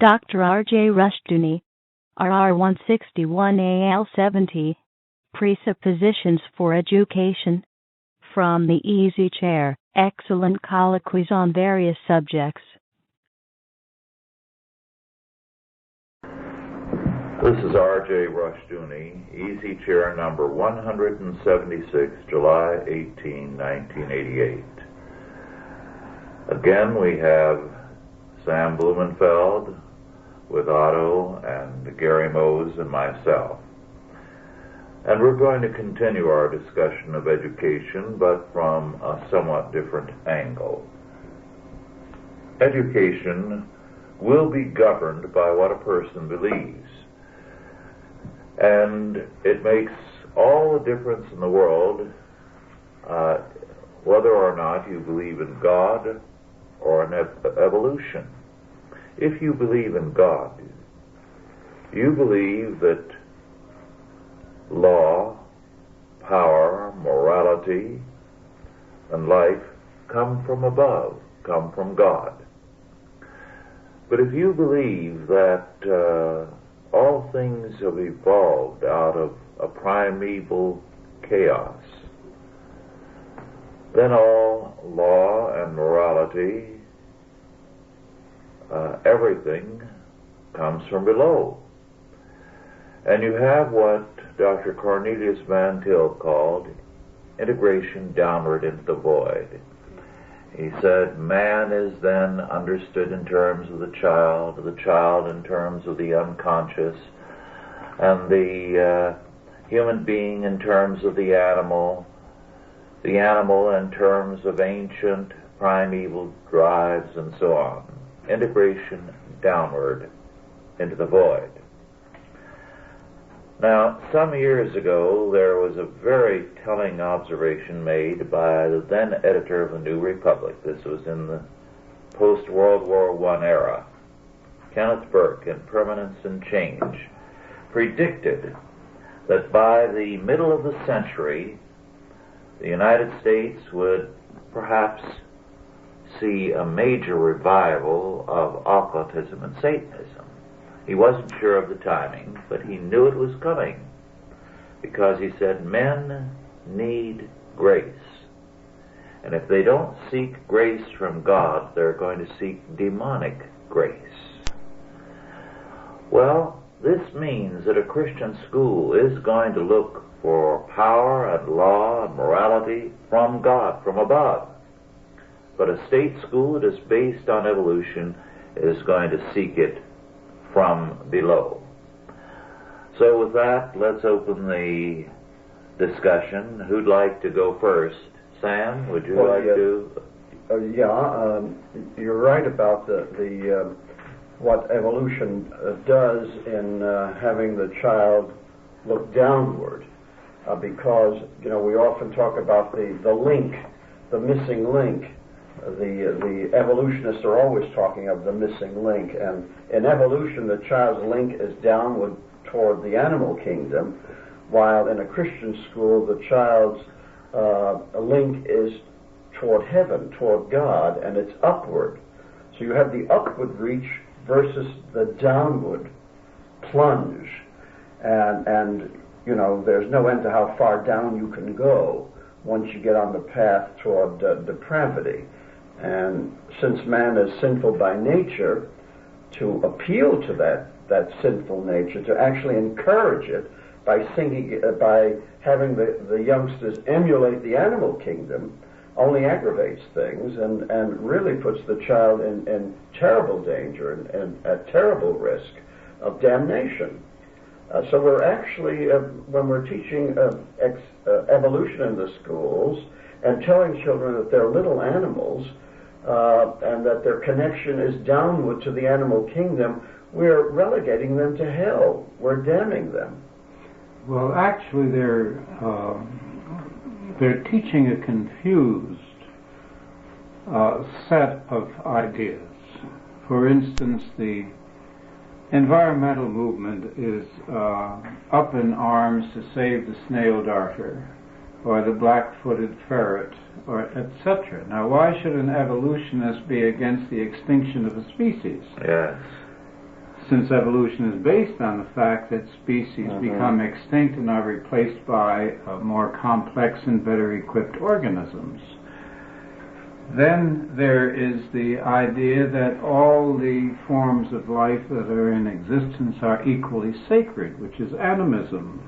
Dr. R.J. Rushdoony, RR 161AL70, Presuppositions for Education. From the Easy Chair, excellent colloquies on various subjects. This is R.J. Rushdoony, Easy Chair number 176, July 18, 1988. Again, we have Sam Blumenfeld with Otto and Gary Mose and myself. And we're going to continue our discussion of education, but from a somewhat different angle. Education will be governed by what a person believes. And it makes all the difference in the world whether or not you believe in God or in evolution. If you believe in God, you believe that law, power, morality, and life come from above, come from God. But if you believe that all things have evolved out of a primeval chaos, then all law and morality, everything comes from below. And you have what Dr. Cornelius Van Til called integration downward into the void. He said man is then understood in terms of the child in terms of the unconscious, and the human being in terms of the animal in terms of ancient primeval drives, and so on. Integration downward into the void. Now, some years ago, there was a very telling observation made by the then editor of the New Republic. This was in the post-World War I era. Kenneth Burke, in Permanence and Change, predicted that by the middle of the century, the United States would perhaps see a major revival of occultism and Satanism. He wasn't sure of the timing, but he knew it was coming, because he said men need grace. And if they don't seek grace from God, they're going to seek demonic grace. Well, this means that a Christian school is going to look for power and law and morality from God, from above. But a state school that is based on evolution is going to seek it from below. So with that, let's open the discussion. Who'd like to go first? Sam, would you like to? You're right about the what evolution does in having the child look downward, because we often talk about the link, the missing link. The evolutionists are always talking of the missing link, and in evolution the child's link is downward toward the animal kingdom, while in a Christian school the child's link is toward heaven, toward God, and it's upward. So you have the upward reach versus the downward plunge, and there's no end to how far down you can go once you get on the path toward depravity. And since man is sinful by nature, to appeal to that sinful nature, to actually encourage it by having the youngsters emulate the animal kingdom, only aggravates things and really puts the child in terrible danger and at terrible risk of damnation. So we're actually, when we're teaching evolution in the schools and telling children that they're little animals, and that their connection is downward to the animal kingdom, we're relegating them to hell. We're damning them. Well, actually, they're teaching a confused set of ideas. For instance, the environmental movement is up in arms to save the snail darter, or the black-footed ferret, or etc. Now, why should an evolutionist be against the extinction of a species? Yes. since evolution is based on the fact that species become extinct and are replaced by more complex and better equipped organisms. Then there is the idea that all the forms of life that are in existence are equally sacred, which is animism.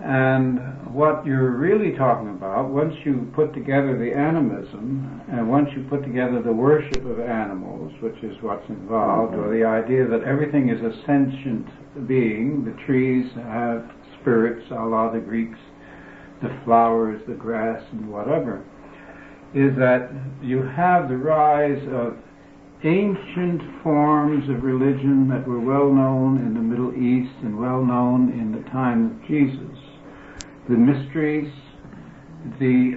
And what you're really talking about, once you put together the animism, and once you put together the worship of animals, which is what's involved, or the idea that everything is a sentient being, the trees have spirits, a la the Greeks, the flowers, the grass, and whatever, is that you have the rise of ancient forms of religion that were well known in the Middle East and well known in the time of Jesus. The mysteries, the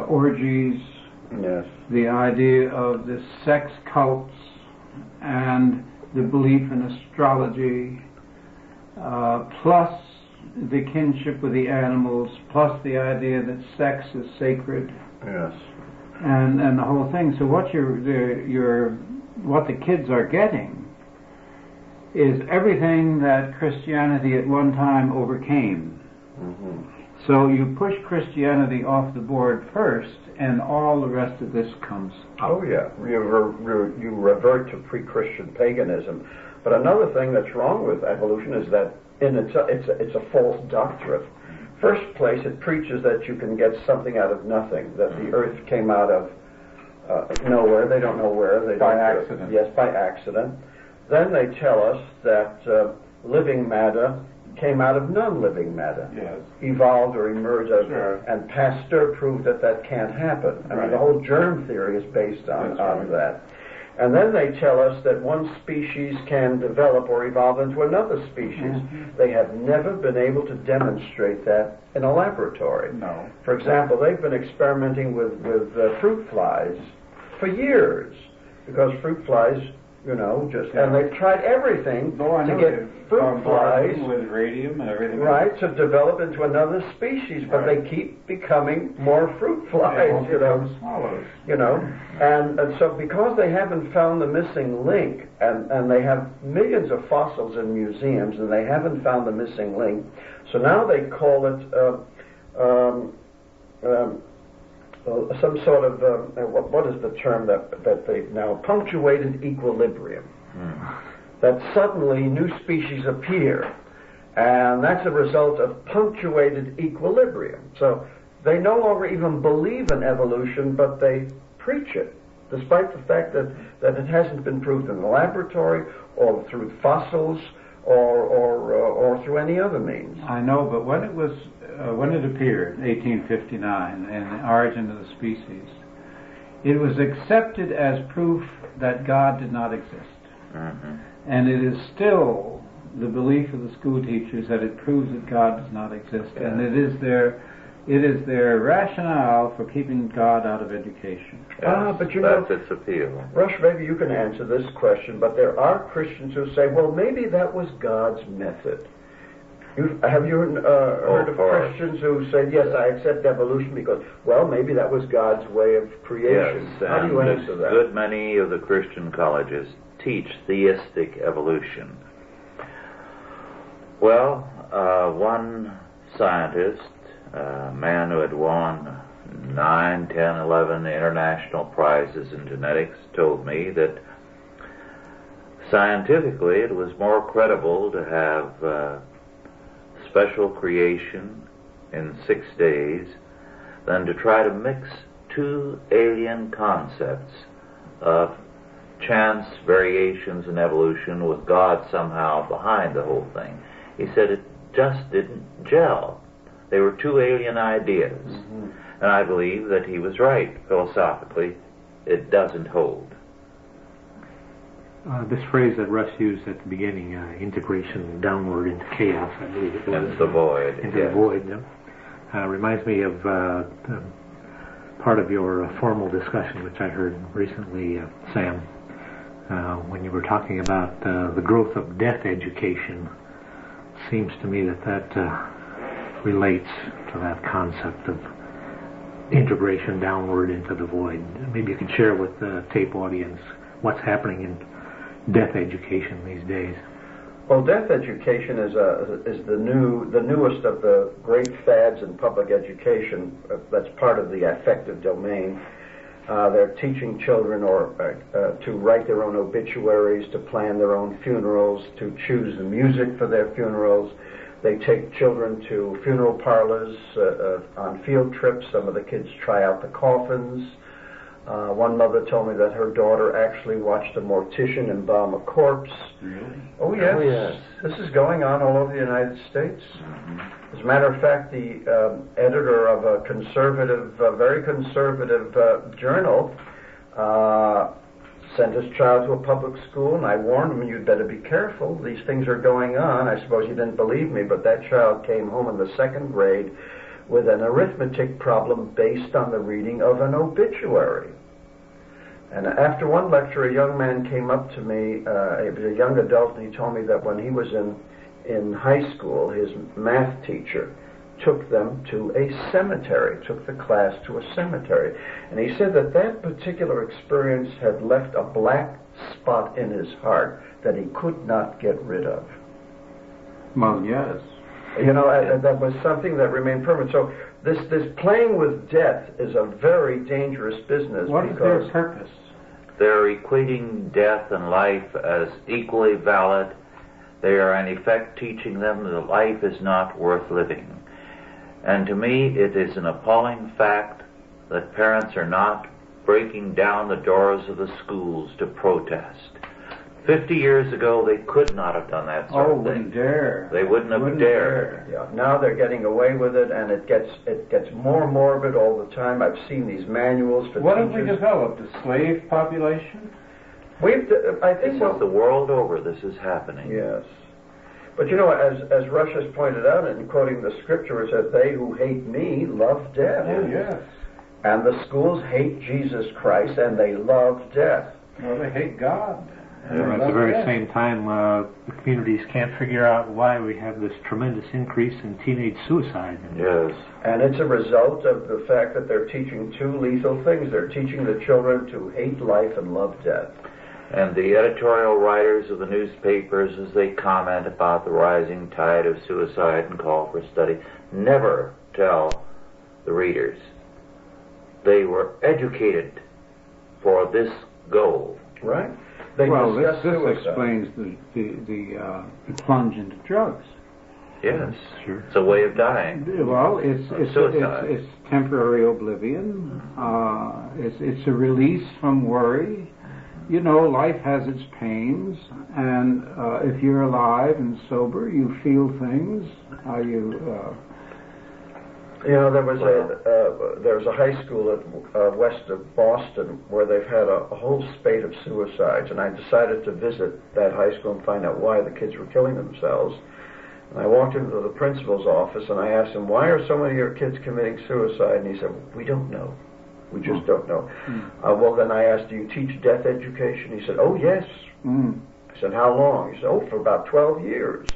orgies, Yes. the idea of the sex cults, and the belief in astrology, plus the kinship with the animals, plus the idea that sex is sacred, Yes. and the whole thing. So what what the kids are getting is everything that Christianity at one time overcame. So you push Christianity off the board first, and all the rest of this comes up. Oh yeah, you revert to pre-Christian paganism. But another thing that's wrong with evolution is that it's a false doctrine. First place, it preaches that you can get something out of nothing, that the earth came out of nowhere. They don't know where. By accident. Yes, by accident. Then they tell us that living matter came out of non-living matter, Yes. evolved or emerged, Sure. and Pasteur proved that can't happen. I mean, the whole germ theory is based on that. And then they tell us that one species can develop or evolve into another species. They have never been able to demonstrate that in a laboratory. No. For example, they've been experimenting with fruit flies for years, because fruit flies, and they've tried everything to get fruit flies with radium and everything. Right, to develop into another species, but they keep becoming more fruit flies, swallows. And so because they haven't found the missing link, and they have millions of fossils in museums, and they haven't found the missing link, so now they call it some sort of what is the term that they now punctuated equilibrium. That suddenly new species appear, and that's a result of punctuated equilibrium. So they no longer even believe in evolution, but they preach it, despite the fact that it hasn't been proved in the laboratory or through fossils or through any other means. I know, but when it appeared, 1859, in The Origin of the Species, it was accepted as proof that God did not exist. And it is still the belief of the school teachers that it proves that God does not exist. Yeah. And it is their rationale for keeping God out of education. Yes, but that's its appeal. Rush, maybe you can answer this question, but there are Christians who say, well, maybe that was God's method. Have you heard of Christians who say, yes, I accept evolution because, well, maybe that was God's way of creation? Yes, how do you answer that? A good many of the Christian colleges teach theistic evolution. Well, one scientist, a man who had won 9, 10, 11 international prizes in genetics, told me that scientifically it was more credible to have special creation in 6 days than to try to mix two alien concepts of chance variations in evolution with God somehow behind the whole thing. He said it just didn't gel. They were two alien ideas. And I believe that he was right. Philosophically, it doesn't hold. This phrase that Russ used at the beginning, integration downward into chaos, I believe it was. Into the void. Into the void, reminds me of part of your formal discussion, which I heard recently, Sam, when you were talking about the growth of death education. Seems to me that relates to that concept of integration downward into the void. Maybe you could share with the tape audience what's happening in death education these days? Well, death education is the newest of the great fads in public education. That's part of the affective domain. They're teaching children to write their own obituaries, to plan their own funerals, to choose the music for their funerals. They take children to funeral parlors on field trips. Some of the kids try out the coffins. One mother told me that her daughter actually watched a mortician embalm a corpse. Really? Oh, yes. Oh, yes. This is going on all over the United States. As a matter of fact, the editor of a conservative, very conservative journal sent his child to a public school, and I warned him, you'd better be careful. These things are going on. I suppose he didn't believe me, but that child came home in the second grade with an arithmetic problem based on the reading of an obituary. And after one lecture, a young man came up to me, he was a young adult, and he told me that when he was in high school, his math teacher took them to a cemetery, took the class to a cemetery. And he said that that particular experience had left a black spot in his heart that he could not get rid of. Well, yes. You know, that was something that remained permanent. So this playing with death is a very dangerous business. What is their purpose? They're equating death and life as equally valid. They are in effect teaching them that life is not worth living. And to me, it is an appalling fact that parents are not breaking down the doors of the schools to protest. 50 years ago, they could not have done that sort of thing. Wouldn't dare. They wouldn't have dared. Yeah, now they're getting away with it, and it gets more morbid all the time. I've seen these manuals for What teachers. have we developed? A slave population? I think This is the world over. This is happening. Yes. But you know, as Rush has pointed out, in quoting the scripture, it says, they who hate me love death. Oh, yes. And the schools hate Jesus Christ, and they love death. Well, they hate God. And at the very same time, the communities can't figure out why we have this tremendous increase in teenage suicide. Yes. And it's a result of the fact that they're teaching two lethal things. They're teaching the children to hate life and love death. And the editorial writers of the newspapers, as they comment about the rising tide of suicide and call for study, never tell the readers they were educated for this goal. Right? They Well, discuss this suicide. explains the plunge into drugs. Yes. Sure. It's a way of dying. Well, it's Suicide. it's temporary oblivion. It's a release from worry. You know, life has its pains, and if you're alive and sober, you feel things. You know, there was a high school at west of Boston where they've had a whole spate of suicides, and I decided to visit that high school and find out why the kids were killing themselves. And I walked into the principal's office and I asked him, why are so many of your kids committing suicide? And he said, we don't know. We just don't know. Well, then I asked, do you teach death education? He said, oh, yes. I said, how long? He said, oh, for about 12 years.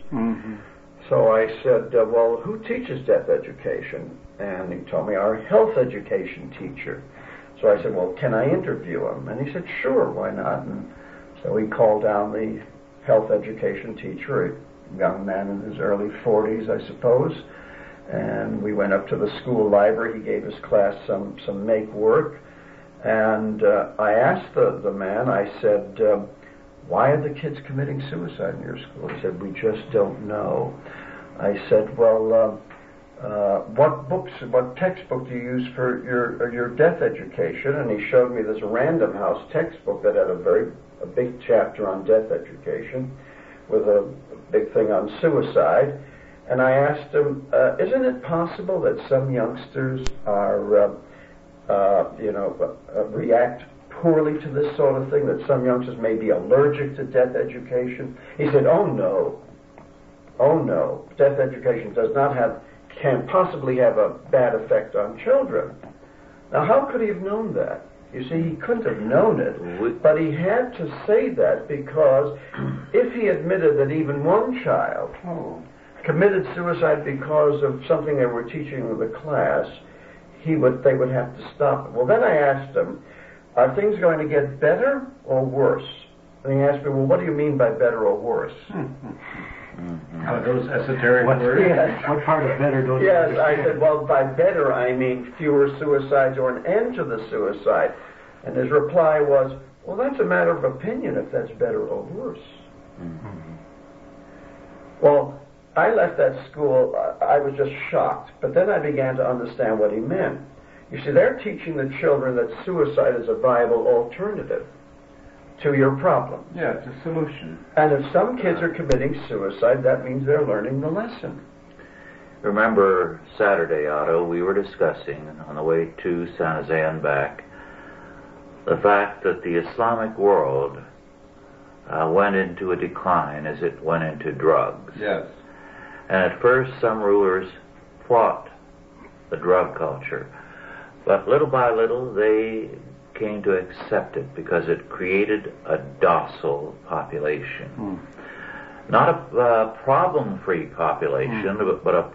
So I said, well, who teaches death education? And he told me, our health education teacher. So I said, well, can I interview him? And he said, sure, why not? And so he called down the health education teacher, a young man in his early 40s, I suppose. And we went up to the school library. He gave his class some make work. And I asked the man, I said, why are the kids committing suicide in your school? He said, we just don't know. I said, well, what textbook do you use for your death education? And he showed me this Random House textbook that had a big chapter on death education with a big thing on suicide. And I asked him, isn't it possible that some youngsters are, react poorly to this sort of thing, that some youngsters may be allergic to death education? He said, oh no. Death education can't possibly have a bad effect on children. Now, how could he have known that? You see, he couldn't have known it, but he had to say that because if he admitted that even one child committed suicide because of something they were teaching in the class, they would have to stop it. Well, then I asked him, are things going to get better or worse? And he asked me, well, what do you mean by better or worse? Are those esoteric words? Yes. What part of better don't you Yes, understand? I said, well, by better I mean fewer suicides or an end to the suicide. And his reply was, well, that's a matter of opinion if that's better or worse. Mm-hmm. Well, I left that school, I was just shocked, but then I began to understand what he meant. You see, they're teaching the children that suicide is a viable alternative to your problem. Yeah, it's a solution. And if some kids are committing suicide, that means they're learning the lesson. Remember Saturday, Otto, we were discussing on the way to San Jose and back the fact that the Islamic world went into a decline as it went into drugs. Yes. And at first some rulers fought the drug culture, but little by little they came to accept it because it created a docile population. Not a problem-free population, but a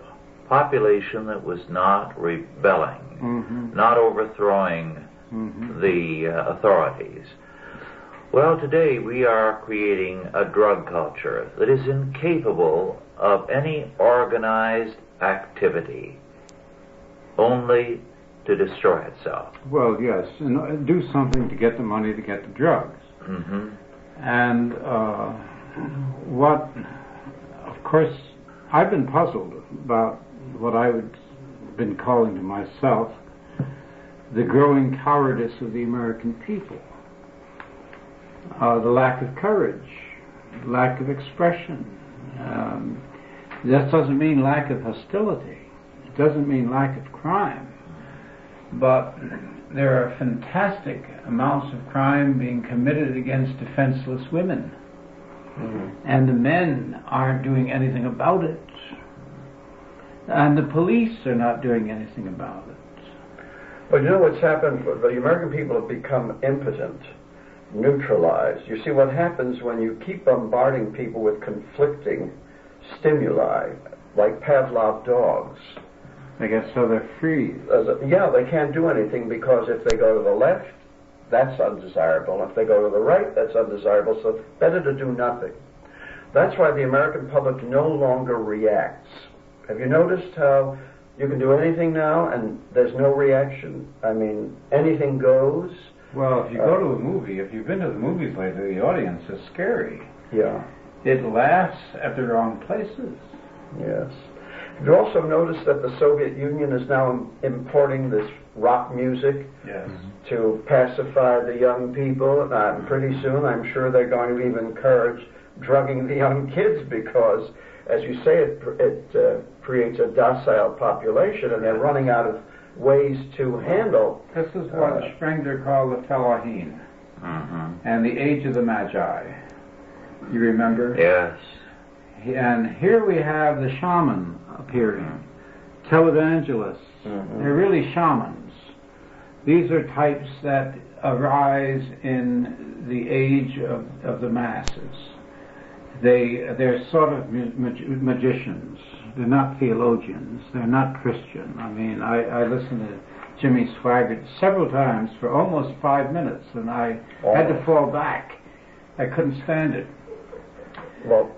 population that was not rebelling, not overthrowing the authorities. Well, today we are creating a drug culture that is incapable of any organized activity, only to destroy itself. Well, yes, and do something to get the money to get the drugs. Mm-hmm. And of course, I've been puzzled about what I've been calling to myself the growing cowardice of the American people. The lack of courage, lack of expression. That doesn't mean lack of hostility. It doesn't mean lack of crime. But there are fantastic amounts of crime being committed against defenseless women. And the men aren't doing anything about it. And the police are not doing anything about it. But you know what's happened? The American people have become impotent, neutralized. You see what happens when you keep bombarding people with conflicting stimuli, like Pavlov dogs. I guess so they're free. Yeah, they can't do anything because if they go to the left, that's undesirable. If they go to the right, that's undesirable. So better to do nothing. That's why the American public no longer reacts. Have you noticed how you can do anything now and there's no reaction? I mean, anything goes. Well, if you go to a movie, if you've been to the movies lately, the audience is scary. Yeah. It laughs at the wrong places. Yes. Have you also noticed that the Soviet Union is now importing this rock music to pacify the young people? And pretty soon, I'm sure they're going to even encourage drugging the young kids because, as you say, it creates a docile population, and they're running out of ways to handle. This is what Spengler called the Fellaheen and the age of the Magi. You remember? Yes. And here we have the shaman appearing, televangelists. They're really shamans. These are types that arise in the age of the masses. They're sort of magicians. They're not theologians. They're not Christian. I mean, I listened to Jimmy Swaggart several times for almost 5 minutes, and I had to fall back. I couldn't stand it. Well,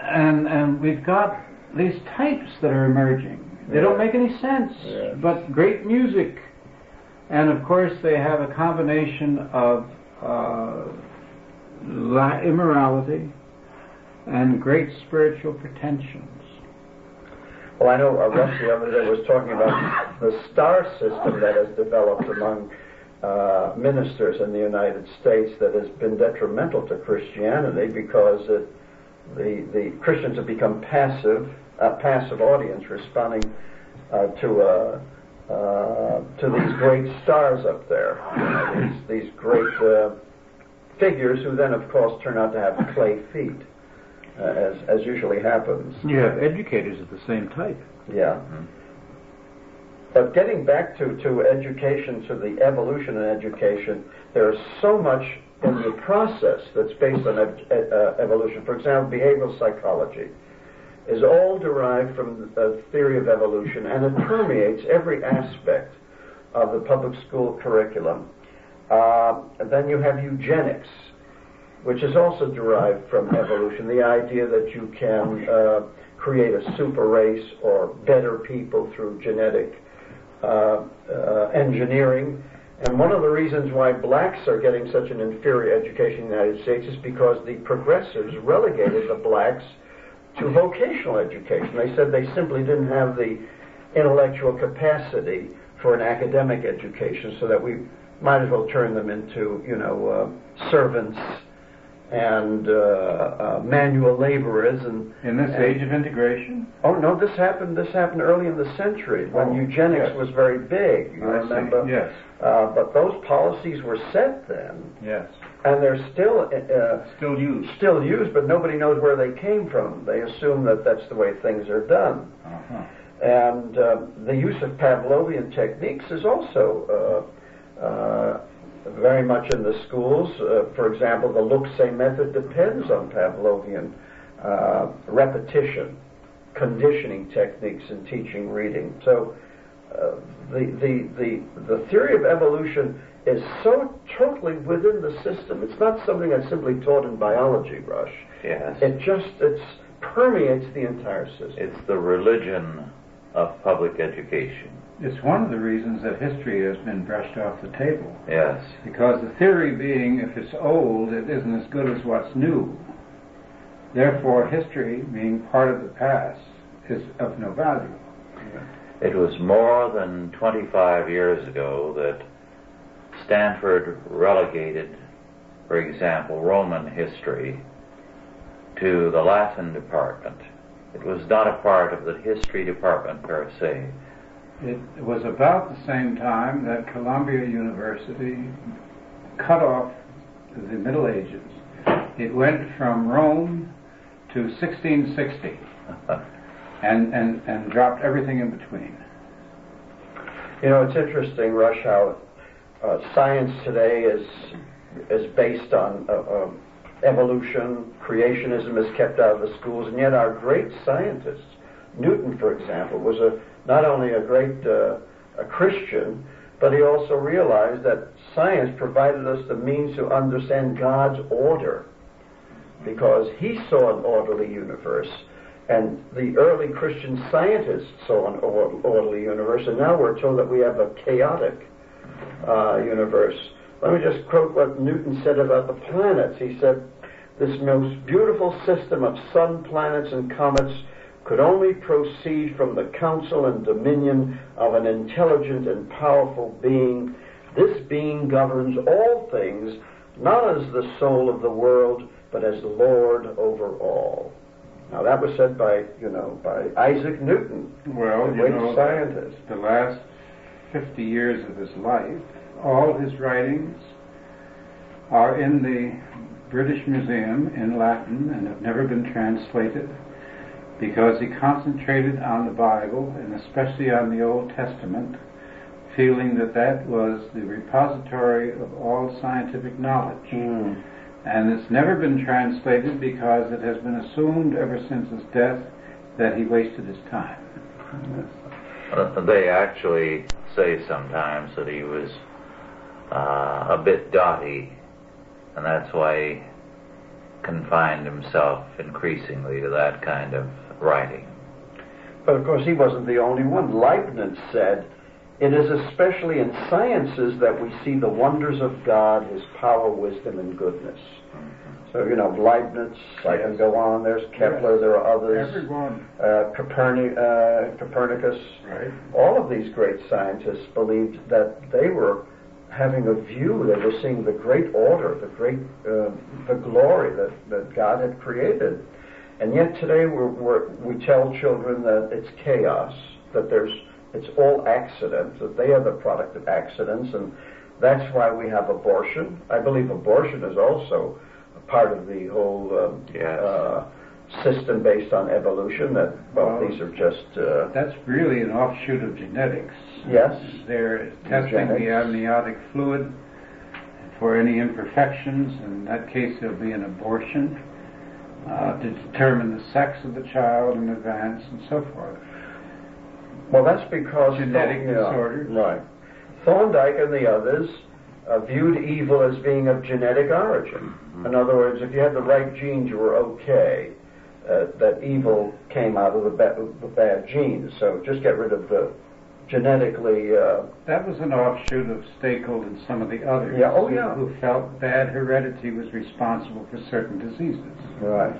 and we've got these types that are emerging. They don't make any sense, but great music. And of course they have a combination of immorality and great spiritual pretensions. well, I know Russ the other day was talking about the star system that has developed among ministers in the United States that has been detrimental to Christianity because the Christians have become a passive audience responding to these great stars up there, these great figures who then, of course, turn out to have clay feet, as usually happens. You have educators of the same type. Yeah. But getting back to education, to the evolution in education, there's so much in the process that's based on evolution. For example, behavioral psychology is all derived from the theory of evolution, and it permeates every aspect of the public school curriculum. And then you have eugenics. which is also derived from evolution, the idea that you can create a super race or better people through genetic engineering. And one of the reasons why blacks are getting such an inferior education in the United States is because the progressives relegated the blacks to vocational education. They said they simply didn't have the intellectual capacity for an academic education, so that we might as well turn them into, servants and manual laborers. And in this age of integration? Oh no, this happened early in the century when eugenics was very big. You remember? Yes. But those policies were set then. Yes. And they're still used. Still used, but nobody knows where they came from. They assume that that's the way things are done. Uh-huh. And the use of Pavlovian techniques is also very much in the schools. For example, the look-say method depends on Pavlovian repetition, conditioning techniques in teaching reading. So the theory of evolution is so totally within the system. It's not something that's simply taught in biology, Rush. Yes. It permeates the entire system. It's the religion of public education. It's one of the reasons that history has been brushed off the table. Yes. Because the theory being, if it's old, it isn't as good as what's new. Therefore, history, being part of the past, is of no value. It was more than 25 years ago that Stanford relegated, for example, Roman history to the Latin department. It was not a part of the history department per se. It was about the same time that Columbia University cut off the Middle Ages. It went from Rome to 1660 and dropped everything in between. It's interesting, Rush, how science today is based on evolution. Creationism is kept out of the schools, and yet our great scientists, Newton, for example, was not only a great a Christian, but he also realized that science provided us the means to understand God's order, because he saw an orderly universe, and the early Christian scientists saw an orderly universe, and now we're told that we have a chaotic universe. Let me just quote what Newton said about the planets. He said, "This most beautiful system of sun, planets, and comets could only proceed from the counsel and dominion of an intelligent and powerful being. This being governs all things, not as the soul of the world, but as Lord over all." Now that was said by Isaac Newton, well, a great scientist. The last 50 years of his life, all his writings are in the British Museum in Latin and have never been translated, because he concentrated on the Bible, and especially on the Old Testament, feeling that that was the repository of all scientific knowledge. And it's never been translated because it has been assumed ever since his death that he wasted his time. They actually say sometimes that he was a bit dotty, and that's why he confined himself increasingly to that kind of writing. But of course he wasn't the only one. Leibniz said, "It is especially in sciences that we see the wonders of God, his power, wisdom, and goodness." So, Leibniz, I can go on, there's Kepler, there are others. Everyone. Copernicus. Right. All of these great scientists believed that they were having a view, they were seeing the great order, the glory that God had created. And yet today we tell children that it's chaos, that it's all accident, that they are the product of accidents, and that's why we have abortion. I believe abortion is also a part of the whole system based on evolution, that, these are just... that's really an offshoot of genetics. Yes. They're testing the amniotic fluid for any imperfections. In that case, there'll be an abortion to determine the sex of the child in advance and so forth. Well, that's because... Genetic disorder. Right. Thorndike and the others viewed evil as being of genetic origin. In other words, if you had the right genes, you were okay. That evil came out of the bad genes. So just get rid of the genetically... that was an offshoot of Steckel and some of the others who felt bad heredity was responsible for certain diseases. Right.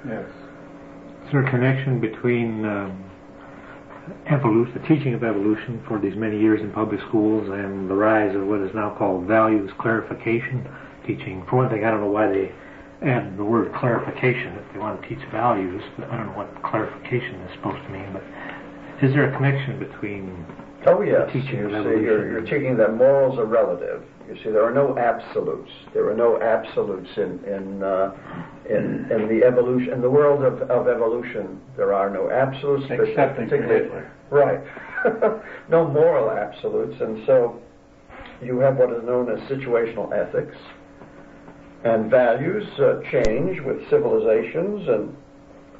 Yes. Is there a connection between the teaching of evolution for these many years in public schools and the rise of what is now called values clarification teaching? For one thing, I don't know why they add the word clarification if they want to teach values. I don't know what clarification is supposed to mean, but is there a connection between the teaching of evolution? You're teaching that morals are relative. You see, there are no absolutes. There are no absolutes in the evolution. In the world of evolution, there are no absolutes. Except in Hitler. Right. No moral absolutes. And so you have what is known as situational ethics. And values change with civilizations. And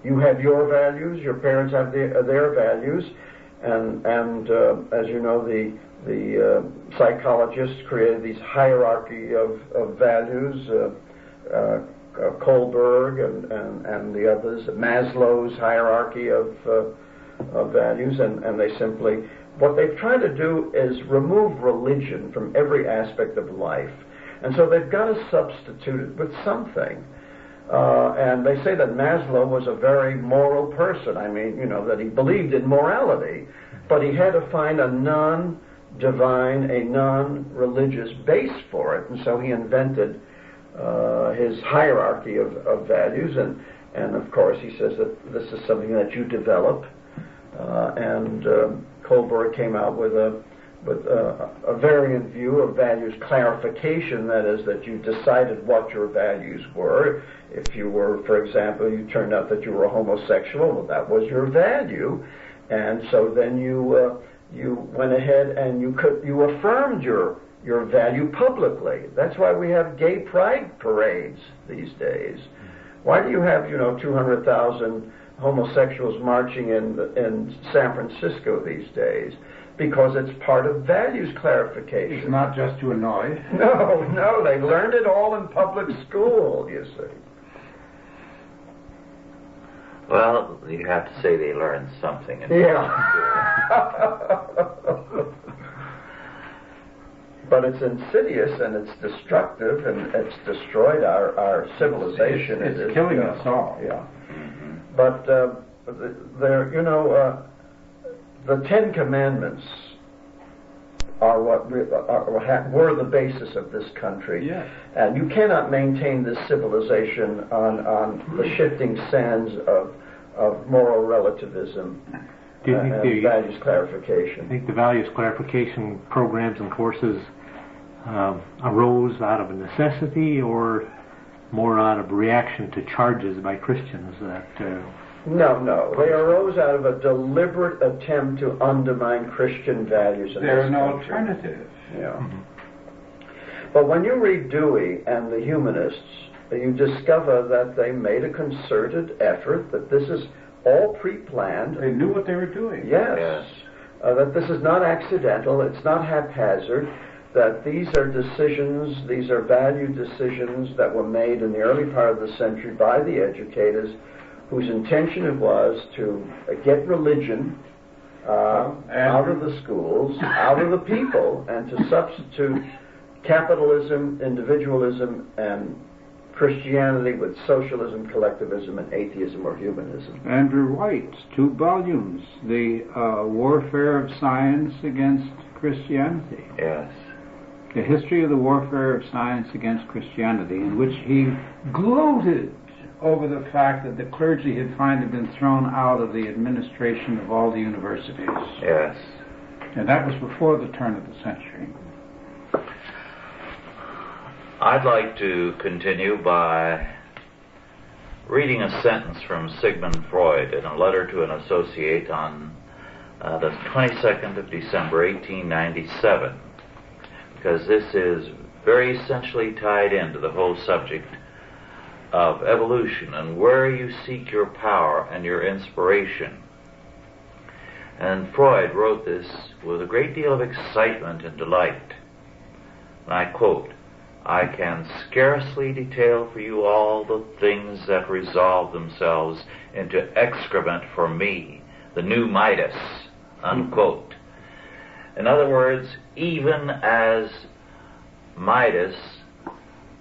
you have your values. Your parents have their values. And as you know, the psychologists created these hierarchy of values, Kohlberg and the others, Maslow's hierarchy of values, and they simply, what they've tried to do is remove religion from every aspect of life, and so they've got to substitute it with something. And they say that Maslow was a very moral person. I mean, that he believed in morality, but he had to find a non-divine, a non-religious base for it, and so he invented his hierarchy of values, and of course he says that this is something that you develop, and Kohlberg came out with a variant view of values clarification, that is, that you decided what your values were. If you were, for example, you turned out that you were a homosexual, well, that was your value, and so then you went ahead and you affirmed your value publicly. That's why we have gay pride parades these days. Why do you have 200,000 homosexuals marching in San Francisco these days? Because it's part of values clarification. It's not just to annoy. No, they learned it all in public school, you see. Well, you have to say they learned something. But it's insidious and it's destructive and it's destroyed our civilization. It's killing us all. Yeah. Mm-hmm. But the Ten Commandments are what were the basis of this country. Yes. And you cannot maintain this civilization on the shifting sands of moral relativism and values clarification. I think the values clarification programs and courses arose out of a necessity or more out of reaction to charges by Christians that... No. They arose out of a deliberate attempt to undermine Christian values in this country. There are no alternatives. Yeah. Mm-hmm. But when you read Dewey and the humanists, you discover that they made a concerted effort, that this is all pre-planned. They knew what they were doing. Yes. That this is not accidental, it's not haphazard, that these are decisions, these are value decisions that were made in the early part of the century by the educators, whose intention it was to get religion out of the schools, out of the people, and to substitute capitalism, individualism, and Christianity with socialism, collectivism, and atheism or humanism. Andrew White's 2 volumes, The Warfare of Science Against Christianity. Yes. The History of the Warfare of Science Against Christianity, in which he gloated over the fact that the clergy had finally been thrown out of the administration of all the universities. Yes. And that was before the turn of the century. I'd like to continue by reading a sentence from Sigmund Freud in a letter to an associate on the 22nd of December, 1897, because this is very essentially tied into the whole subject of evolution and where you seek your power and your inspiration. And Freud wrote this with a great deal of excitement and delight. And I quote, "I can scarcely detail for you all the things that resolve themselves into excrement for me, the new Midas," unquote. In other words, even as Midas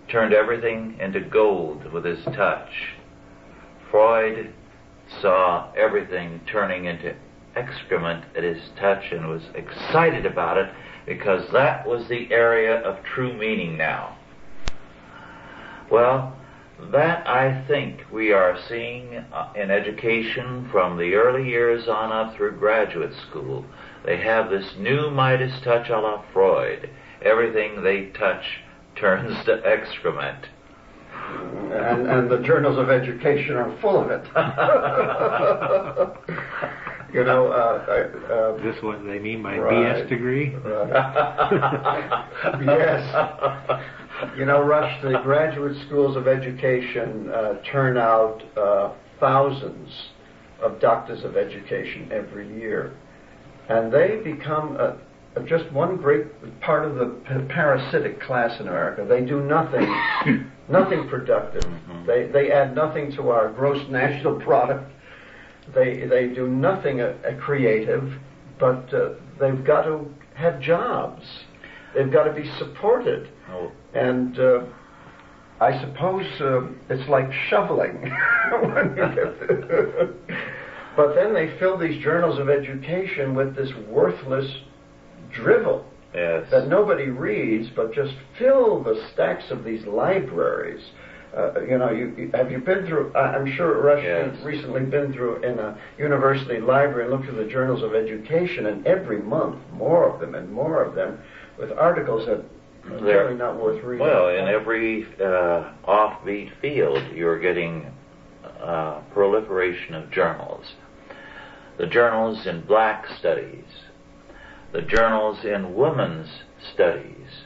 turned everything into gold with his touch, Freud saw everything turning into excrement at his touch and was excited about it because that was the area of true meaning now. Well, that I think we are seeing in education from the early years on up through graduate school. They have this new Midas touch a la Freud. Everything they touch turns to excrement. And the journals of education are full of it. You know, this what they mean by right, BS degree? Right. Yes. You know, Rush, the graduate schools of education turn out thousands of doctors of education every year. And they become just one great part of the parasitic class in America. They do nothing, nothing productive. Mm-hmm. They add nothing to our gross national product. They do nothing creative, but they've got to have jobs. They've got to be supported. Oh. And I suppose it's like shoveling. When you get but then they fill these journals of education with this worthless drivel that nobody reads, but just fill the stacks of these libraries. You know, have you been through, I'm sure, Rush, you've recently been through in a university library and looked through the journals of education, and every month, more of them, with articles that are really not worth reading. Well, in every offbeat field, you're getting proliferation of journals. The journals in black studies, the journals in women's studies,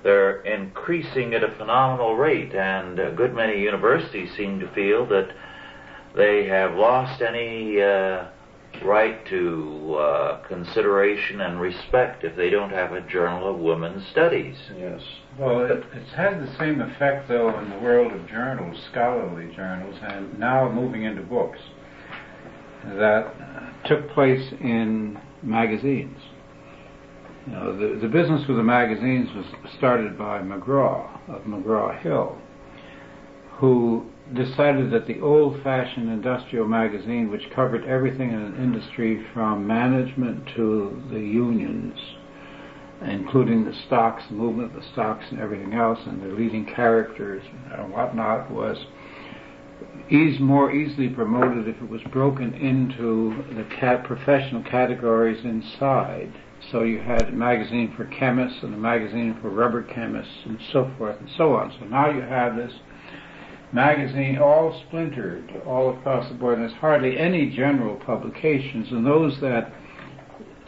they're increasing at a phenomenal rate, and a good many universities seem to feel that they have lost any right to consideration and respect if they don't have a journal of women's studies. Yes. Well, it's had the same effect, though, in the world of journals, scholarly journals, and now moving into books, that took place in magazines. You know, the business with the magazines was started by McGraw, of McGraw-Hill, who decided that the old-fashioned industrial magazine, which covered everything in an industry from management to the unions, including the stocks, the movement of the stocks and everything else, and the leading characters and whatnot, was more easily promoted if it was broken into the professional categories inside. So you had a magazine for chemists and a magazine for rubber chemists and so forth and so on. So now you have this magazine all splintered all across the board, and there's hardly any general publications, and those that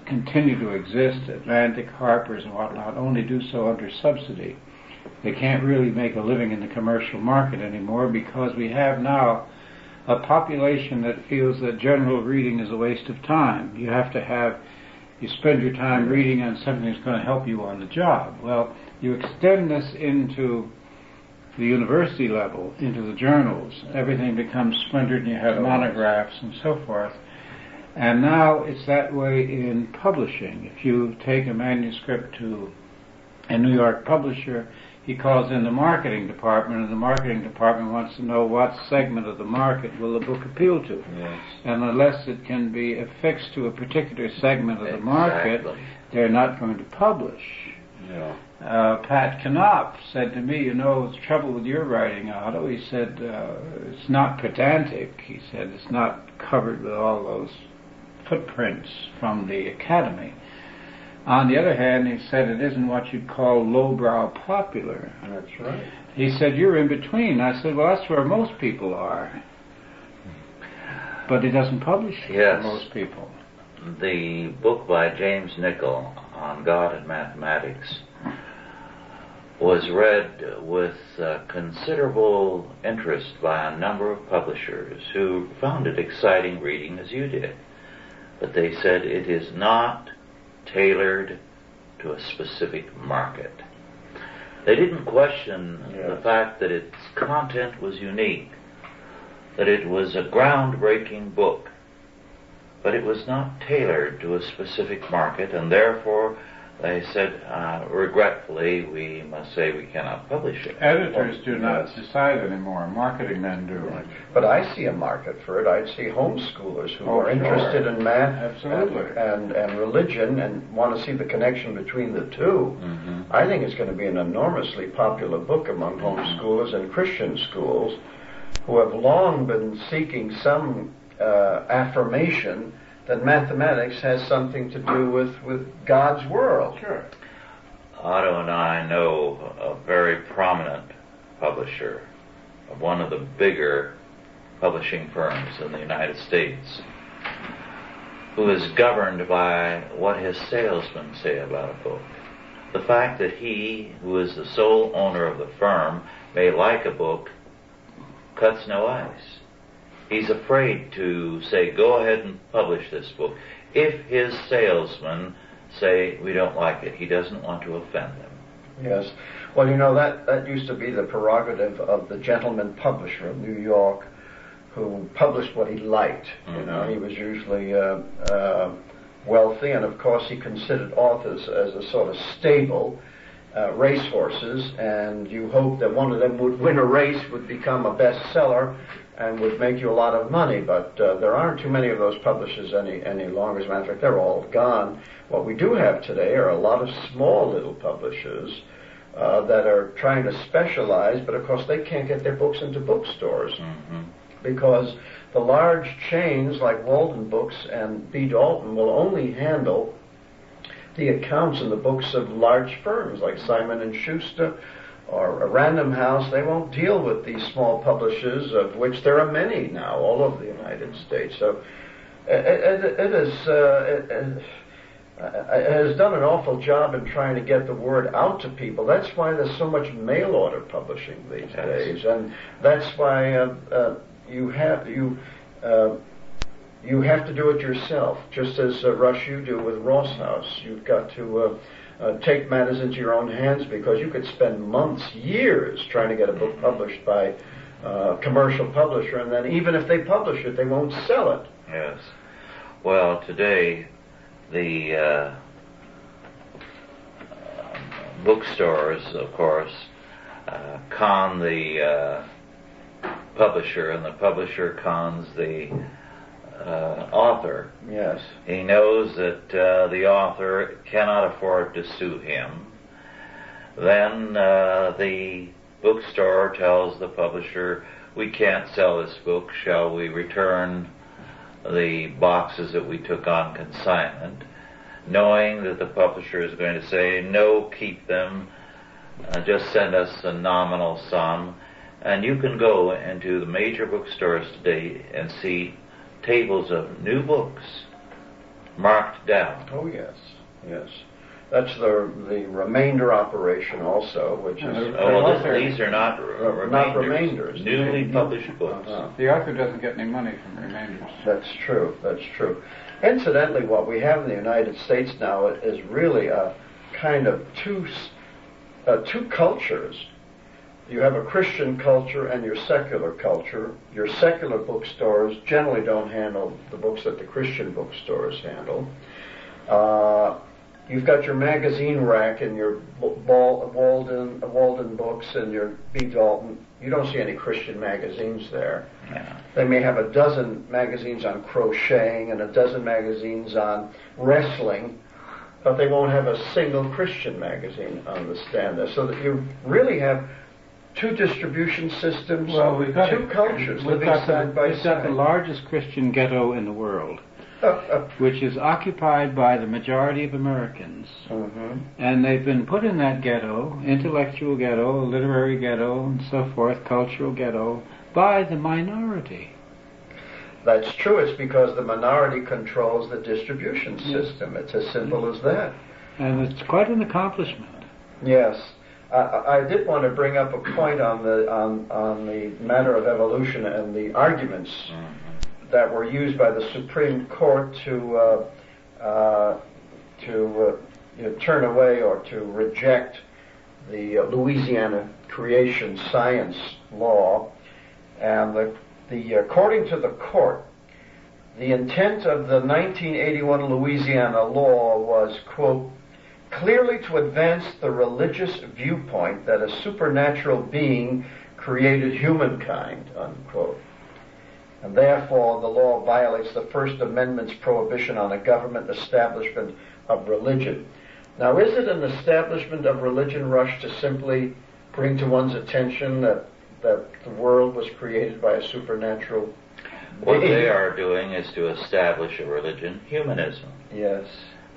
continue to exist, Atlantic, Harper's and whatnot, only do so under subsidy. They can't really make a living in the commercial market anymore because we have now a population that feels that general reading is a waste of time. You spend your time reading on something that's going to help you on the job. Well, you extend this into the university level, into the journals. Everything becomes splintered and you have monographs and so forth. And now it's that way in publishing. If you take a manuscript to a New York publisher, he calls in the marketing department, and the marketing department wants to know what segment of the market will the book appeal to. Yes. And unless it can be affixed to a particular segment of the market, they're not going to publish. Yeah. Pat Knopf said to me, you know, the trouble with your writing, Otto, he said, it's not pedantic. He said, it's not covered with all those footprints from the academy. On the other hand, he said it isn't what you'd call lowbrow popular. That's right. He said, you're in between. I said, well, that's where most people are. But he doesn't publish for most people. The book by James Nichol on God and Mathematics was read with considerable interest by a number of publishers who found it exciting reading as you did. But they said it is not tailored to a specific market. They didn't question Yes. the fact that its content was unique, that it was a groundbreaking book, but it was not tailored to a specific market, and therefore they said, regretfully, we must say we cannot publish it. Editors do not decide anymore. Marketing men do. Right. But I see a market for it. I see homeschoolers who are interested in math and religion and want to see the connection between the two. Mm-hmm. I think it's going to be an enormously popular book among homeschoolers and Christian schools who have long been seeking some affirmation that mathematics has something to do with God's world. Sure. Otto and I know a very prominent publisher of one of the bigger publishing firms in the United States who is governed by what his salesmen say about a book. The fact that he, who is the sole owner of the firm, may like a book cuts no ice. He's afraid to say, go ahead and publish this book. If his salesmen say, we don't like it, he doesn't want to offend them. Yes. Well, you know, that used to be the prerogative of the gentleman publisher of New York who published what he liked. Mm-hmm. You know, he was usually wealthy, and of course he considered authors as a sort of stable racehorses, and you hope that one of them would win a race, would become a bestseller, and would make you a lot of money, but there aren't too many of those publishers any longer. As a matter of fact, they're all gone. What we do have today are a lot of small little publishers that are trying to specialize, but of course they can't get their books into bookstores because the large chains like Walden Books and B. Dalton will only handle the accounts in the books of large firms like Simon & Schuster or a Random House. They won't deal with these small publishers, of which there are many now all over the United States. So it has done an awful job in trying to get the word out to people. That's why there's so much mail order publishing these days, and that's why you have to do it yourself, just as Rush, you do with Ross House. You've got to take matters into your own hands, because you could spend months, years trying to get a book published by a commercial publisher, and then even if they publish it, they won't sell it. Yes. Well, today the bookstores, of course, con the publisher, and the publisher cons the author. Yes. He knows that the author cannot afford to sue him. Then the bookstore tells the publisher, we can't sell this book, shall we return the boxes that we took on consignment, knowing that the publisher is going to say, no, keep them, just send us a nominal sum. And you can go into the major bookstores today and see tables of new books marked down. Oh, yes, yes. That's the remainder operation also, which is... These are not remainders. Newly published books. The author doesn't get any money from remainders. That's true, that's true. Incidentally, what we have in the United States now is really a kind of two cultures. You have a Christian culture and your secular culture. Your secular bookstores generally don't handle the books that the Christian bookstores handle. You've got your magazine rack and your Walden Books and your B. Dalton. You don't see any Christian magazines there. Yeah. They may have a dozen magazines on crocheting and a dozen magazines on wrestling, but they won't have a single Christian magazine on the stand there. So that you really have two distribution systems, two cultures living side by side. We've got the largest Christian ghetto in the world, which is occupied by the majority of Americans. And they've been put in that ghetto, intellectual ghetto, literary ghetto, and so forth, cultural ghetto, by the minority. That's true. It's because the minority controls the distribution system. It's as simple as that. And it's quite an accomplishment. Yes. I did want to bring up a point on the matter of evolution and the arguments that were used by the Supreme Court to turn away or to reject the Louisiana creation science law, and according to the court, the intent of the 1981 Louisiana law was, quote, clearly to advance the religious viewpoint that a supernatural being created humankind, unquote. And therefore, the law violates the First Amendment's prohibition on a government establishment of religion. Now, is it an establishment of religion, Rush, to simply bring to one's attention that the world was created by a supernatural What they are doing is to establish a religion, humanism. Yes.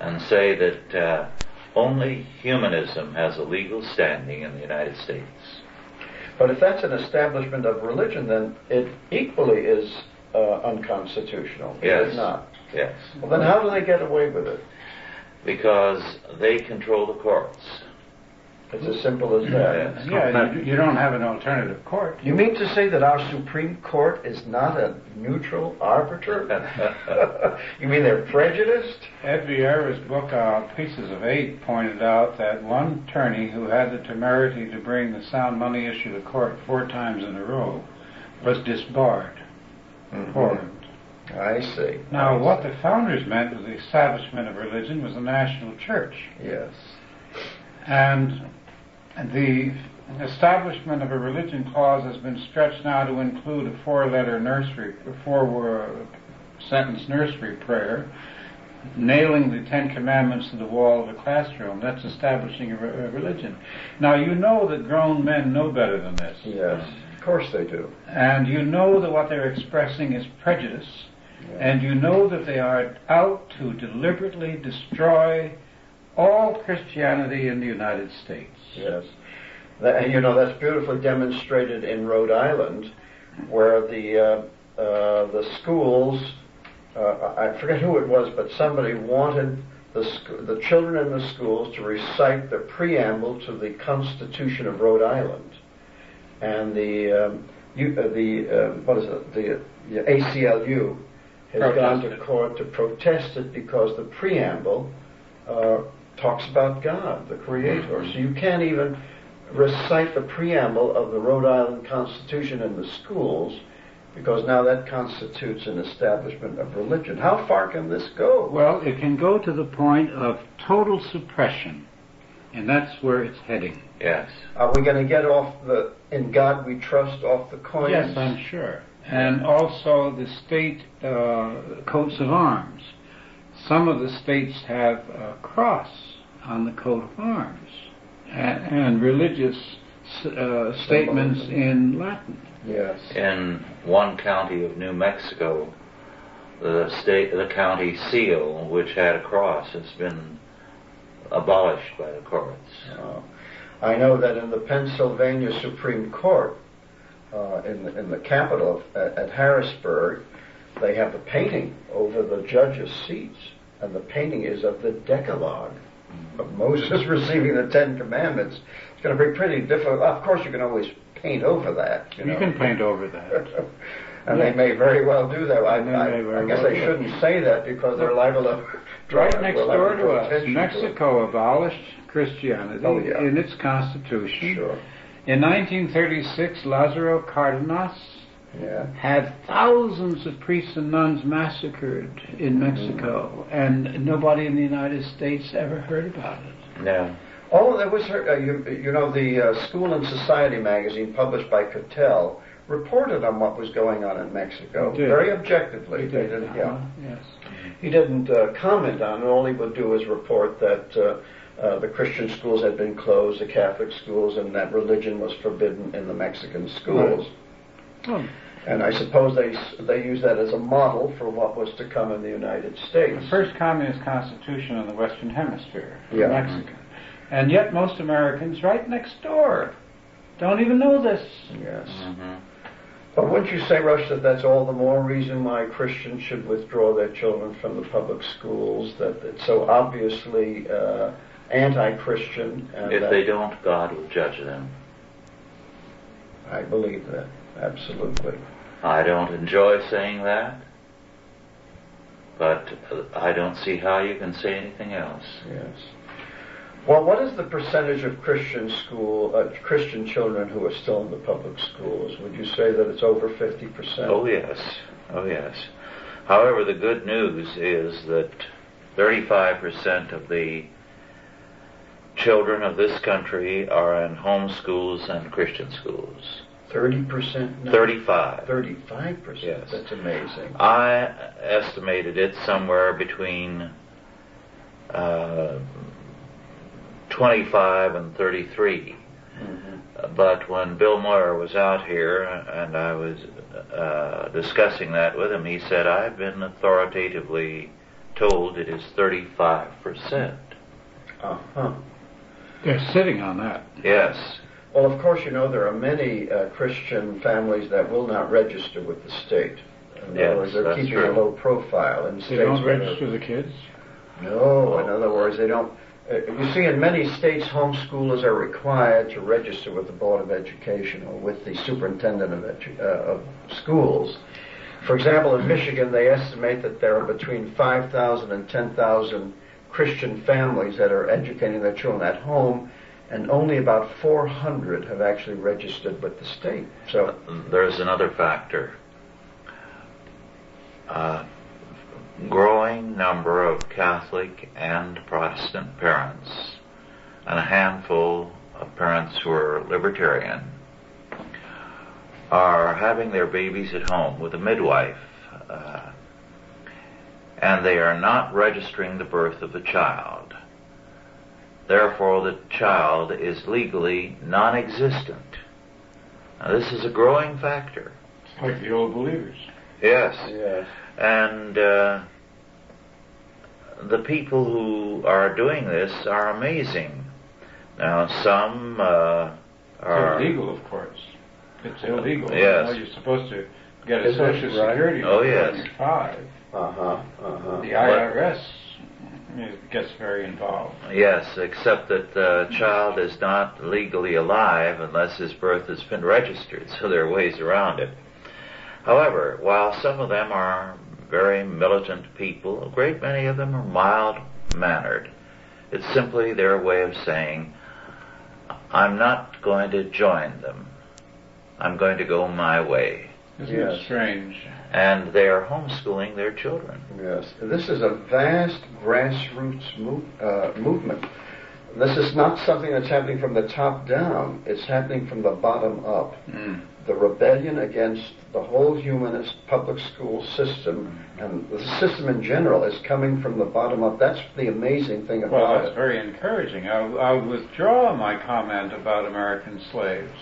And say that only humanism has a legal standing in the United States. But if that's an establishment of religion, then it equally is unconstitutional. Yes. Is it not? Yes. Well, then how do they get away with it? Because they control the courts. It's as simple as that. Yeah, you don't have an alternative court. You mean to say that our Supreme Court is not a neutral arbiter? You mean they're prejudiced? Ed Vieira's book, Pieces of Eight, pointed out that one attorney who had the temerity to bring the sound money issue to court 4 times in a row was disbarred for him. I see. Now, what the founders meant with the establishment of religion was the national church. Yes. And the establishment of a religion clause has been stretched now to include a 4-sentence nursery prayer, nailing the 10 Commandments to the wall of a classroom. That's establishing a religion. Now, you know that grown men know better than this. Yes, of course they do. And you know that what they're expressing is prejudice, and you know that they are out to deliberately destroy all Christianity in the United States. Yes. And you know, that's beautifully demonstrated in Rhode Island, where the schools, I forget who it was, but somebody wanted the children in the schools to recite the preamble to the Constitution of Rhode Island. And the ACLU has gone to court to protest it because the preamble talks about God, the Creator. So you can't even recite the preamble of the Rhode Island Constitution in the schools because now that constitutes an establishment of religion. How far can this go? Well, it can go to the point of total suppression, and that's where it's heading. Yes. Are we going to get off the "In God We Trust" off the coins? Yes, I'm sure. And also the state coats of arms. Some of the states have a cross on the coat of arms and religious statements in Latin. Yes. In one county of New Mexico, the county seal, which had a cross, has been abolished by the courts. I know that in the Pennsylvania Supreme Court, in the Capitol at Harrisburg, they have a painting over the judges' seats, and the painting is of the Decalogue of Moses receiving the 10 Commandments. It's going to be pretty difficult. Of course, you can always paint over that. You can paint over that. And they may very well do that. I guess they shouldn't say that because they're liable to... Right next door to us, Mexico abolished Christianity in its constitution. Sure. In 1936, Lázaro Cárdenas had thousands of priests and nuns massacred in Mexico, and nobody in the United States ever heard about it. No. Oh, there was, the School and Society magazine published by Cattell reported on what was going on in Mexico very objectively. He did. Yes. He didn't comment on it. All he would do is report that the Christian schools had been closed, the Catholic schools, and that religion was forbidden in the Mexican schools. Right. Oh. And I suppose they use that as a model for what was to come in the United States. The first communist constitution in the Western Hemisphere, Mexican. And yet most Americans right next door don't even know this. Yes. Mm-hmm. But wouldn't you say, Rush, that that's all the more reason why Christians should withdraw their children from the public schools, that it's so obviously anti-Christian? If they don't, God will judge them. I believe that, absolutely. I don't enjoy saying that, but I don't see how you can say anything else. Yes. Well, what is the percentage of Christian children who are still in the public schools? Would you say that it's over 50%? Oh, yes. Oh, yes. However, the good news is that 35% of the children of this country are in home schools and Christian schools. 30% now? 35. 35%? Yes. That's amazing. I estimated it somewhere between 25 and 33. Mm-hmm. But when Bill Moyer was out here and I was discussing that with him, he said, I've been authoritatively told it is 35%. Uh-huh. They're sitting on that. Yes. Well, of course, there are many Christian families that will not register with the state. In other words, they're keeping a low profile. In they don't register the kids? No, in other words, they don't. You see, in many states, homeschoolers are required to register with the Board of Education or with the superintendent of schools. For example, in Michigan, they estimate that there are between 5,000 and 10,000 Christian families that are educating their children at home, and only about 400 have actually registered with the state. So there's another factor. Growing number of Catholic and Protestant parents, and a handful of parents who are libertarian, are having their babies at home with a midwife, and they are not registering the birth of the child. Therefore, the child is legally non-existent. Now, this is a growing factor. It's like the old believers. Yes. Yes. And the people who are doing this are amazing. Now, some are... It's illegal, of course. It's illegal. Yes. You're supposed to get a Social Security number when yes. you're 5. The IRS gets very involved. Yes, except that the child is not legally alive unless his birth has been registered, so there are ways around it. However, while some of them are very militant people, a great many of them are mild-mannered. It's simply their way of saying, I'm not going to join them. I'm going to go my way. Isn't it strange? And they are homeschooling their children. Yes. This is a vast grassroots movement. This is not something that's happening from the top down. It's happening from the bottom up. The rebellion against the whole humanist public school system, and the system in general, is coming from the bottom up. That's the amazing thing about it. Well, that's very encouraging. I'll withdraw my comment about American slaves.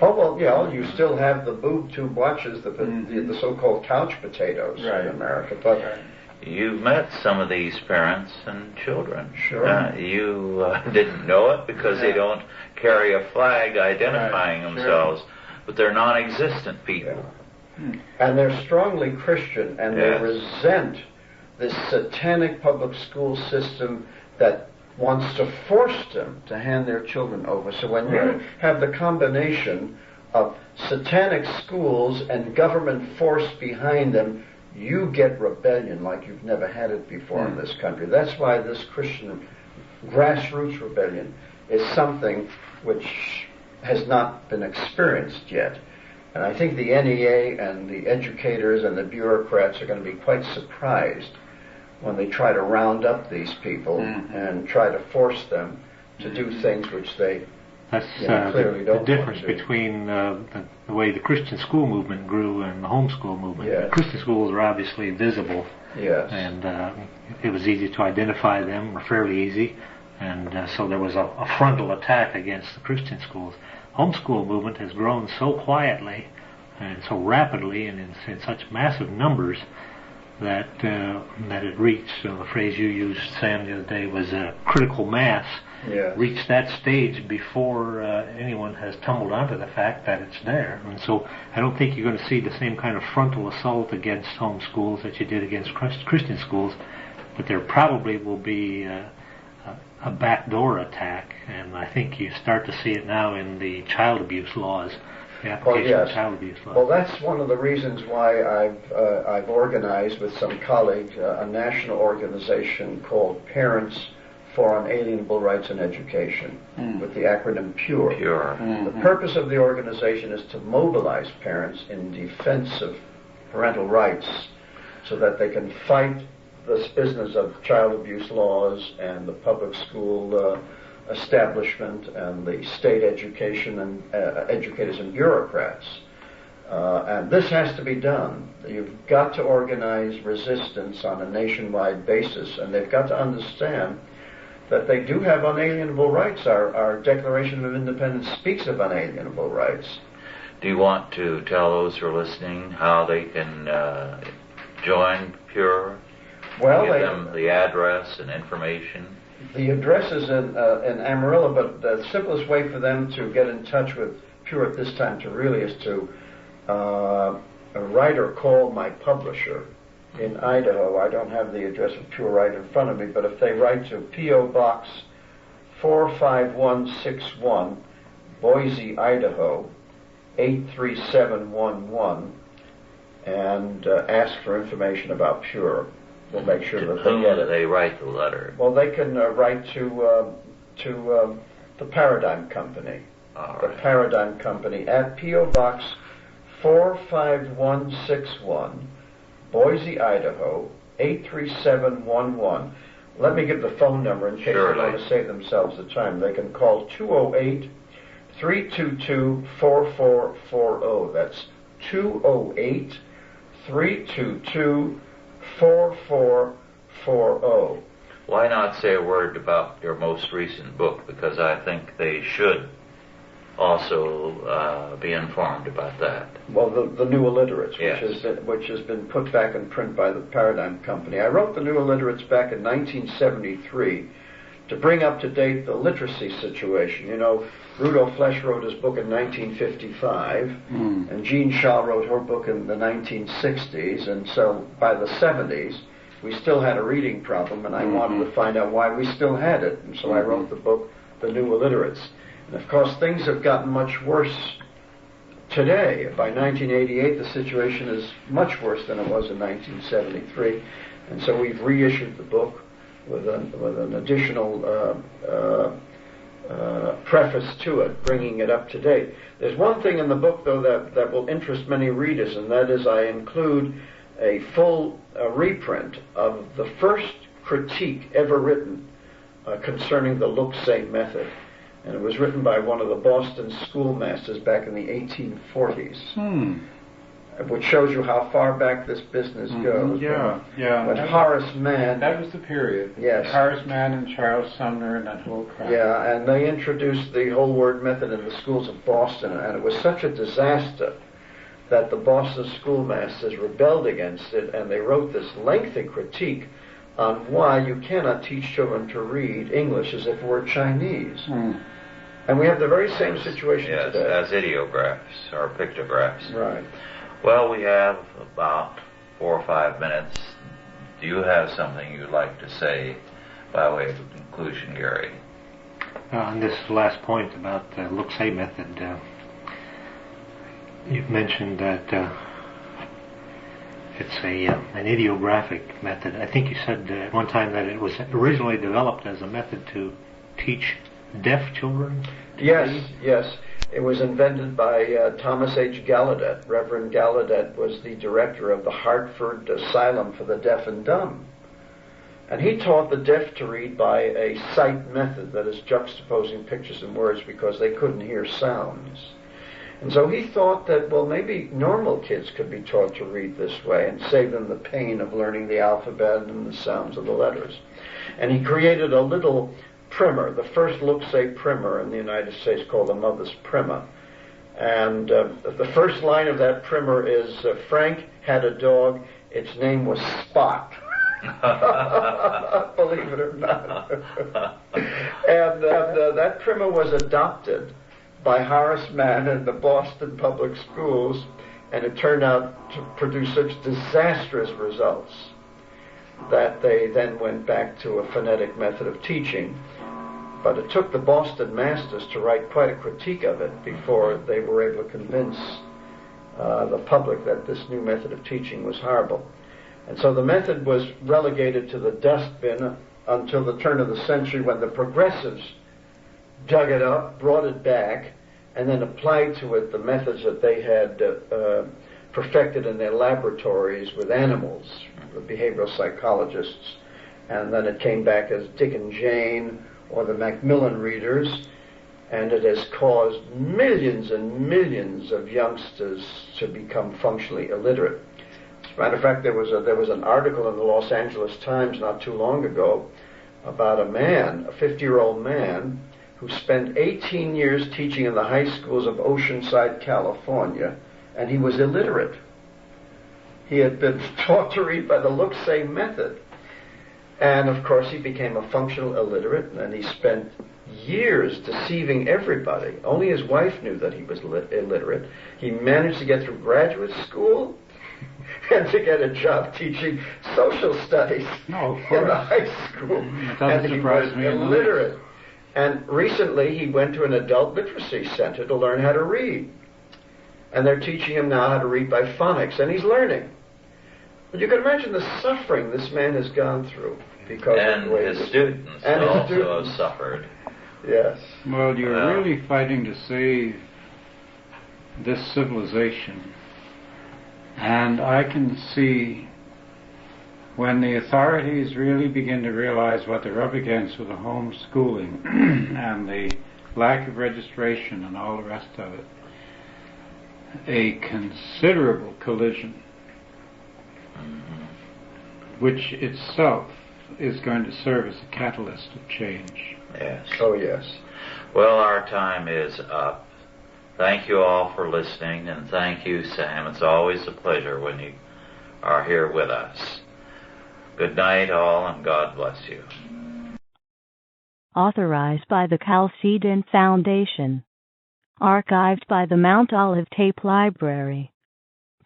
Oh, well, yeah, you still have the boob tube watches, the so-called couch potatoes in America. But You've met some of these parents and children. Sure. You didn't know it because they don't carry a flag identifying themselves, but they're non-existent people. Yeah. And they're strongly Christian, and they resent this satanic public school system that wants to force them to hand their children over. So when you have the combination of satanic schools and government force behind them, you get rebellion like you've never had it before in this country. That's why this Christian grassroots rebellion is something which has not been experienced yet. And I think the NEA and the educators and the bureaucrats are going to be quite surprised when they try to round up these people and try to force them to do things which they clearly don't the difference want to. Between the way the Christian school movement grew and the homeschool movement. Yes. The Christian schools are obviously visible, and it was easy to identify them, or fairly easy, and so there was a frontal attack against the Christian schools. Homeschool movement has grown so quietly and so rapidly and in such massive numbers that it reached, the phrase you used, Sam, the other day, was a critical mass, reached that stage before anyone has tumbled onto the fact that it's there. And so I don't think you're going to see the same kind of frontal assault against home schools that you did against Christian schools, but there probably will be a backdoor attack, and I think you start to see it now in the child abuse laws. The application of child abuse laws. Well, that's one of the reasons why I've organized with some colleagues a national organization called Parents for Unalienable Rights in Education, with the acronym PURE. The purpose of the organization is to mobilize parents in defense of parental rights so that they can fight this business of child abuse laws and the public school establishment and the state education and educators and bureaucrats. And this has to be done. You've got to organize resistance on a nationwide basis, and they've got to understand that they do have unalienable rights. Our Declaration of Independence speaks of unalienable rights. Do you want to tell those who are listening how they can join PURE? Well, give them the address and information. The address is in Amarillo, but the simplest way for them to get in touch with PURE at this time is to write or call my publisher in Idaho. I don't have the address of PURE right in front of me, but if they write to P.O. Box 45161, Boise, Idaho 83711, and ask for information about PURE, we'll make sure that they get it. They write the letter? Well, they can write to the Paradigm Company. The Paradigm Company at P.O. Box 45161, Boise, Idaho 83711. Let me give the phone number in case they want to save themselves the time. They can call 208-322-4440. That's 208-322-4440. Why not say a word about your most recent book? Because I think they should also be informed about that. Well, the New Illiterates, yes, which has been put back in print by the Paradigm Company. I wrote the New Illiterates back in 1973 to bring up to date the literacy situation. You know, Rudolf Flesch wrote his book in 1955, and Jean Shaw wrote her book in the 1960s, and so by the 70s, we still had a reading problem, and I wanted to find out why we still had it, and so I wrote the book, The New Illiterates. And of course, things have gotten much worse today. By 1988, the situation is much worse than it was in 1973, and so we've reissued the book with an additional preface to it, bringing it up to date. There's one thing in the book, though, that will interest many readers, and that is I include a full reprint of the first critique ever written concerning the look-say method. And it was written by one of the Boston schoolmasters back in the 1840s, which shows you how far back this business goes. When Horace Mann... That was the period. Yes. Horace Mann and Charles Sumner and that whole crowd. Yeah, and they introduced the whole word method in the schools of Boston, and it was such a disaster that the Boston schoolmasters rebelled against it, and they wrote this lengthy critique on why you cannot teach children to read English as if it were Chinese. And we have the very same situation today. As ideographs or pictographs. Right. Well, we have about 4 or 5 minutes. Do you have something you'd like to say by way of conclusion, Gary? On this last point about the look-say method, you've mentioned that it's an ideographic method. I think you said at one time that it was originally developed as a method to teach deaf children? Yes. It was invented by Thomas H. Gallaudet. Reverend Gallaudet was the director of the Hartford Asylum for the Deaf and Dumb. And he taught the deaf to read by a sight method, that is juxtaposing pictures and words because they couldn't hear sounds. And so he thought that, well, maybe normal kids could be taught to read this way and save them the pain of learning the alphabet and the sounds of the letters. And he created a little primer, the first look-say primer in the United States, called the Mother's Primer. And the first line of that primer is, Frank had a dog, its name was Spot. Believe it or not. And that primer was adopted by Horace Mann in the Boston public schools, and it turned out to produce such disastrous results that they then went back to a phonetic method of teaching. But it took the Boston masters to write quite a critique of it before they were able to convince the public that this new method of teaching was horrible. And so the method was relegated to the dustbin until the turn of the century, when the progressives dug it up, brought it back, and then applied to it the methods that they had perfected in their laboratories with animals, the behavioral psychologists. And then it came back as Dick and Jane or the Macmillan readers, and it has caused millions and millions of youngsters to become functionally illiterate. As a matter of fact, there was an article in the Los Angeles Times not too long ago about a man, a 50-year-old man, who spent 18 years teaching in the high schools of Oceanside, California, and he was illiterate. He had been taught to read by the look-say method. And of course he became a functional illiterate, and he spent years deceiving everybody. Only his wife knew that he was illiterate. He managed to get through graduate school and to get a job teaching social studies in the high school. And he was illiterate. And recently he went to an adult literacy center to learn how to read. And they're teaching him now how to read by phonics, and he's learning. But you can imagine the suffering this man has gone through because and of the way his students also have suffered. Yes. Well, you're really fighting to save this civilization. And I can see when the authorities really begin to realize what they're up against with the homeschooling and the lack of registration and all the rest of it, a considerable collision, which itself is going to serve as a catalyst of change. Yes. Oh, yes. Well, our time is up. Thank you all for listening, and thank you, Sam. It's always a pleasure when you are here with us. Good night, all, and God bless you. Authorized by the Chalcedon Foundation. Archived by the Mount Olive Tape Library.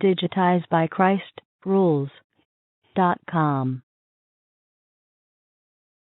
Digitized by ChristRules.com.